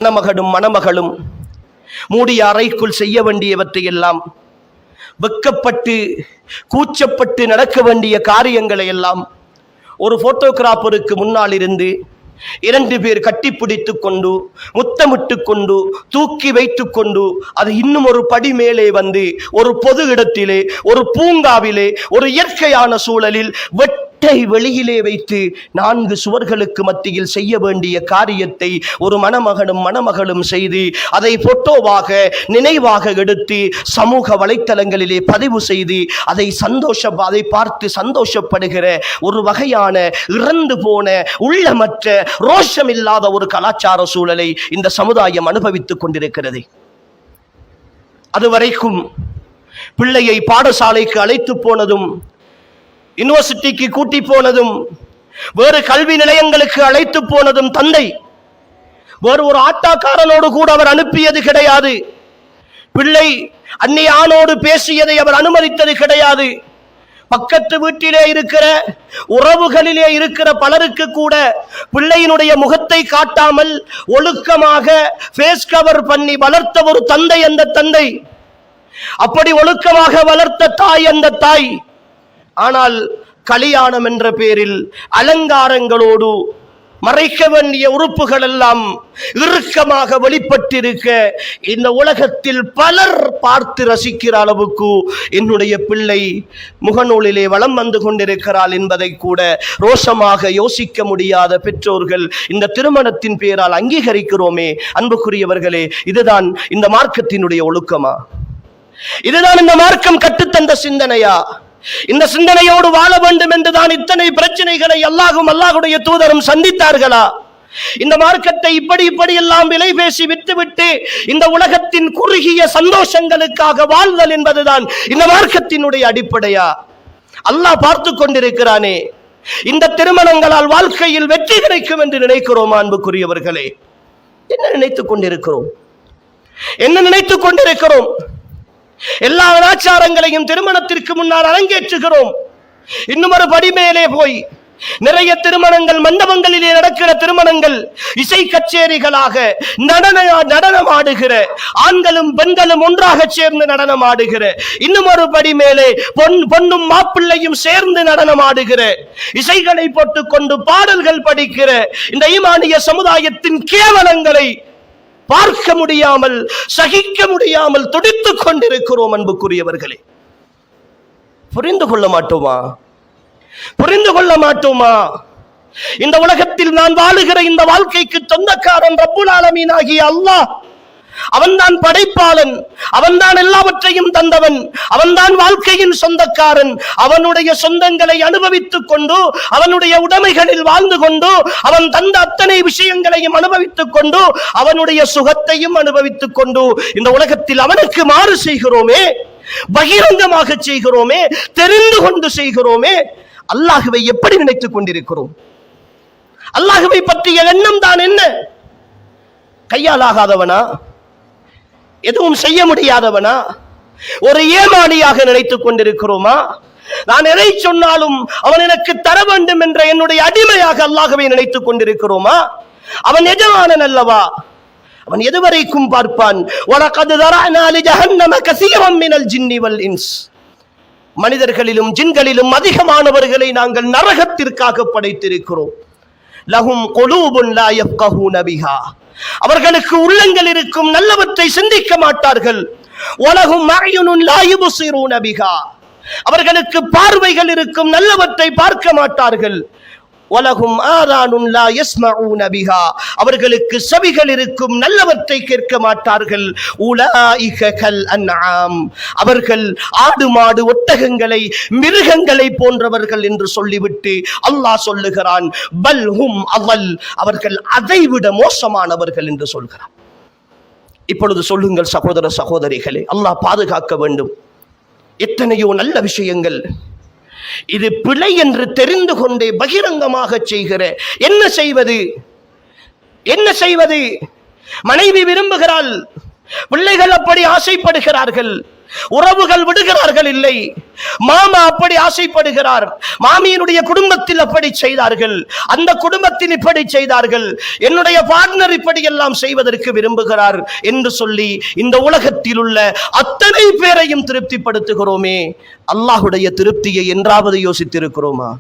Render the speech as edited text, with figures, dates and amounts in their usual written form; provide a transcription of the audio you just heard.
மணமகனும் மணமகளும் மூடிய அறைக்குள் செய்ய வேண்டியவற்றை எல்லாம், வெக்கப்பட்டு கூச்சப்பட்டு நடக்க வேண்டிய காரியங்களை எல்லாம் ஒரு போட்டோகிராஃபருக்கு முன்னால் இருந்து 2 பேர் கட்டிப்பிடித்து கொண்டு முத்தமிட்டு கொண்டு தூக்கி வைத்து கொண்டு அது இன்னும் ஒரு படி மேலே வந்து ஒரு பொது இடத்திலே, ஒரு பூங்காவிலே, ஒரு இயற்கையான சூழலில் வெளியிலே வைத்து 4 சுவர்களுக்கு மத்தியில் செய்ய வேண்டிய காரியத்தை ஒரு மணமகனும் மணமகளும் செய்து அதை போட்டோவாக நினைவாக எடுத்து சமூக வலைத்தளங்களிலே பதிவு செய்து அதை பார்த்து சந்தோஷப்படுகிற ஒரு வகையான இறந்து போன உள்ளமற்ற ரோஷமில்லாத ஒரு கலாச்சார சூழலை இந்த சமுதாயம் அனுபவித்துக் கொண்டிருக்கிறது. அதுவரைக்கும் பிள்ளையை பாடசாலைக்கு அழைத்து போனதும், யூனிவர்சிட்டிக்கு கூட்டி போனதும், வேறு கல்வி நிலையங்களுக்கு அழைத்து போனதும் தந்தை. வேறு ஒரு ஆட்டாக்காரனோடு கூட அவர் அனுப்பியது கிடையாது. பிள்ளை அந்நிய ஆணோடு பேசியதை அவர் அனுமதித்தது கிடையாது. பக்கத்து வீட்டிலே இருக்கிற உறவுகளிலே இருக்கிற பலருக்கு கூட பிள்ளையினுடைய முகத்தை காட்டாமல் ஒழுக்கமாக ஃபேஸ் கவர் பண்ணி வளர்த்த ஒரு தந்தை அந்த தந்தை. அப்படி ஒழுக்கமாக வளர்த்த தாய் அந்த தாய். ஆனால் கல்யாணம் என்ற பேரில் அலங்காரங்களோடு மறைக்க வேண்டிய உறுப்புகள் எல்லாம் இறுக்கமாக வெளிப்பட்டிருக்க இந்த உலகத்தில் பலர் பார்த்து ரசிக்கிற அளவுக்கு என்னுடைய பிள்ளை முகநூலிலே வலம் வந்து கொண்டிருக்கிறாள் என்பதை கூட ரோஷமாக யோசிக்க முடியாத பெற்றோர்கள் இந்த திருமணத்தின் பெயரால் அங்கீகரிக்கிறோமே. அன்புக்குரியவர்களே, இதுதான் இந்த மார்க்கத்தினுடைய ஒழுக்கமா? இதுதான் இந்த மார்க்கம் கற்றுத்தந்த சிந்தனையா? இந்த சிந்தனையோடு வாழ வேண்டும் என்றுதான் இத்தனை பிரச்சனைகளை அல்லாஹ்வுடைய தூதரும் சந்தித்தார்களா? இந்த மார்க்கத்தை இப்படி எல்லாம் விலை பேசி விட்டுவிட்டு இந்த உலகத்தின் குறுகிய சந்தோஷங்களுக்காக வாழ்தல் என்பதுதான் இந்த மார்க்கத்தினுடைய அடிப்படையா? அல்லாஹ் பார்த்து கொண்டிருக்கிறானே. இந்த திருமணங்களால் வாழ்க்கையில் வெற்றி கிடைக்கும் என்று நினைக்கிறோம். அன்புக்குரியவர்களே, என்ன நினைத்துக் கொண்டிருக்கிறோம்? என்ன நினைத்துக் கொண்டிருக்கிறோம்? எல்லா ஆச்சாரங்களையும் திருமணத்திற்கு முன்னால் அரங்கேற்றுகிறோம். இன்னும் ஒரு படி மேலே போய் நிறைய திருமணங்கள், மண்டபங்களிலே நடக்கிற திருமணங்கள் இசை கச்சேரிகளாக நடனமாடுகிற, ஆண்களும் பெண்களும் ஒன்றாக சேர்ந்து நடனமாடுகிற, இன்னும் ஒரு படி மேலே பொண்ணும் மாப்பிள்ளையும் சேர்ந்து நடனமாடுகிற, இசைகளை போட்டுக்கொண்டு பாடல்கள் படிக்கிற இந்த ஈமானிய சமுதாயத்தின் கேவலங்களை பார்க்க முடியாமல், சகிக்க முடியாமல் துடித்துக் கொண்டிருக்கிறோம். அன்புக்குரியவர்களே, புரிந்து கொள்ள மாட்டோமா? புரிந்து கொள்ள மாட்டோமா? இந்த உலகத்தில் நான் வாழுகிற இந்த வாழ்க்கைக்கு சொந்தக்காரன் ரப்புல் ஆலமீன் ஆகிய அல்லாஹ். அவன்தான் படைப்பாளன், அவன்தான் எல்லாவற்றையும் தந்தவன், அவன்தான் வாழ்க்கையின் சொந்தக்காரன். அவனுடைய சொந்தங்களை அனுபவித்துக் கொண்டு, அவனுடைய உடைமைகளில் வாழ்ந்து கொண்டு, அவன் தந்த அத்தனை விஷயங்களையும் அனுபவித்துக் கொண்டு, அவனுடைய சுகத்தையும் அனுபவித்துக் கொண்டு இந்த உலகத்தில் அவனுக்கு மாறு செய்கிறோமே, பகிரங்கமாக செய்கிறோமே, தெரிந்து கொண்டு செய்கிறோமே. அல்லாஹ்வை எப்படி நினைத்துக் கொண்டிருக்கிறோம்? அல்லாஹ்வை பற்றிய எண்ணம் தான் என்ன? கையாலாகாதவனா? எதுவும் செய்ய முடியாதவனா? ஒரு ஏமாளியாக நினைத்துக் கொண்டிருக்கிறோமா? நான் எதை சொன்னாலும் அவன் எனக்கு தர வேண்டும் என்ற என்னுடைய அடிமையாக அல்லாஹ்வை நினைத்துக் கொண்டிருக்கிறோமா? அவன் எஜமானன் அல்லவா? அவன் எதுவரைக்கும் பார்ப்பான்? வலகத் தரஅனா லிஜஹன்னம கஸீரன் மினல் ஜின்னி வல் இன்ஸ். மனிதர்களிலும் ஜின்களிலும் அதிகமானவர்களை நாங்கள் நரகத்திற்காக படைத்திருக்கிறோம். லஹும் குலூபுன் லா யஃகஹூன பிஹா. அவர்களுக்கு உள்ளங்கள் இருக்கும், நல்லவற்றை சிந்திக்க மாட்டார்கள். வலஹும் அய்யுனுன் லா யுப்சிரூன பிஹா. அவர்களுக்கு பார்வைகள் இருக்கும், நல்லவற்றை பார்க்க மாட்டார்கள். வலஹும் ஆதானுன் லா யஸ்மஊன பிஹா. அவர்களுக்கு செவிகள் இருக்கும், நல்லவற்றை கேட்க மாட்டார்கள். உலாயிக கல் அன்ஆம். அவர்கள் ஆடு மாடு ஒட்டகங்களை மிருகங்களை போன்றவர்கள் என்று சொல்லிவிட்டு அல்லாஹ் சொல்லுகிறான் பல் ஹும் அவல். அவர்கள் அதைவிட மோசமானவர்கள் என்று சொல்கிறார். இப்பொழுது சொல்லுங்கள் சகோதர சகோதரிகளே, அல்லாஹ் பாதுகாக்க வேண்டும். எத்தனையோ நல்ல விஷயங்கள் இது பிழை என்று தெரிந்து கொண்டே பகிரங்கமாக செய்கிற. என்ன செய்வது? என்ன செய்வது? மனைவி விரும்புகிறாள், பிள்ளைகள் அப்படி ஆசைப்படுகிறார்கள். உறவுகள் விடுகிறார்கள் இல்லை. மாமா அப்படி ஆசைப்படுகிறார், மாமியினுடைய குடும்பத்தில் அப்படி செய்தார்கள், அந்த குடும்பத்தில் இப்படி செய்தார்கள், என்னுடைய பார்ட்னர் இப்படி எல்லாம் செய்வதற்கு விரும்புகிறார் என்று சொல்லி இந்த உலகத்தில் உள்ள அத்தனை பேரையும் திருப்திப்படுத்துகிறோமே, அல்லாஹ்வுடைய திருப்தியை என்றாவது யோசித்திருக்கிறோமா?